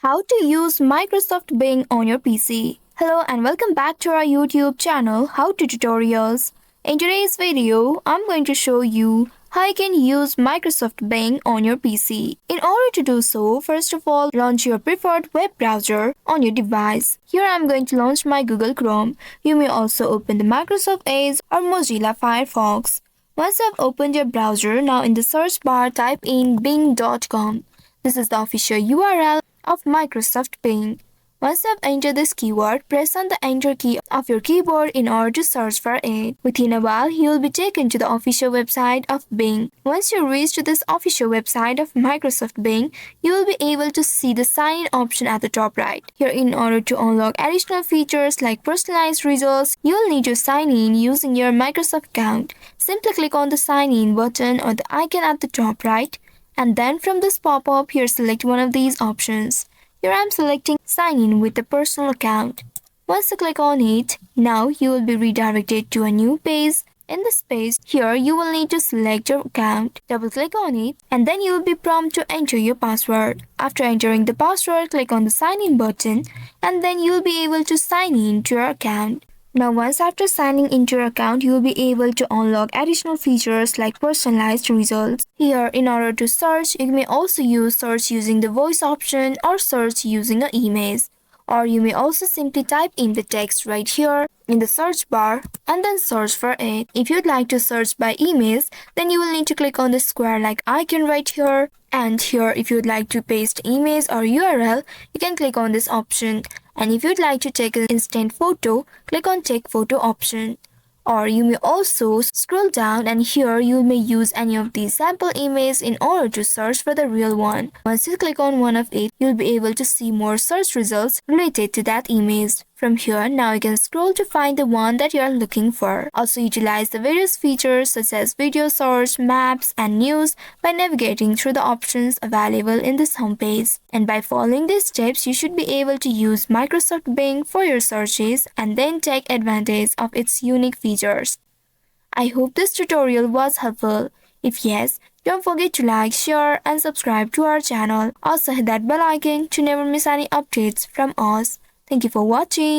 How to use Microsoft Bing on your PC. Hello and welcome back to our YouTube channel How to Tutorials. In today's video, I'm going to show you how you can use Microsoft Bing on your PC. In order to do so, first of all, launch your preferred web browser on your device. Here I'm going to launch my Google Chrome. You may also open the Microsoft Edge or Mozilla Firefox. Once you have opened your browser, now in the search bar type in bing.com. This is the official URL of Microsoft Bing. Once you have entered this keyword, press on the enter key of your keyboard in order to search for it. Within a while, you will be taken to the official website of Bing. Once you reach to this official website of Microsoft Bing, you will be able to see the sign in option at the top right. Here, in order to unlock additional features like personalized results, you will need to sign in using your Microsoft account. Simply click on the sign in button or the icon at the top right, and then from this pop-up, here select one of these options. Here I'm selecting sign in with a personal account. Once you click on it, now you will be redirected to a new page. In this page, here you will need to select your account. Double click on it and then you will be prompted to enter your password. After entering the password, click on the sign in button and then you will be able to sign in to your account. Now once after signing into your account, you will be able to unlock additional features like personalized results. Here, in order to search, you may also use search using the voice option or search using an image. Or you may also simply type in the text right here in the search bar and then search for it. If you'd like to search by image, then you will need to click on the square like icon right here. And here, if you'd like to paste image or URL, you can click on this option. And if you'd like to take an instant photo, click on Take Photo option. Or you may also scroll down and here you may use any of these sample images in order to search for the real one. Once you click on one of it, you'll be able to see more search results related to that image. From here, now you can scroll to find the one that you are looking for. Also utilize the various features such as video search, maps, and news by navigating through the options available in this homepage. And by following these steps, you should be able to use Microsoft Bing for your searches and then take advantage of its unique features. I hope this tutorial was helpful. If yes, don't forget to like, share, and subscribe to our channel. Also hit that bell icon to never miss any updates from us. Thank you for watching.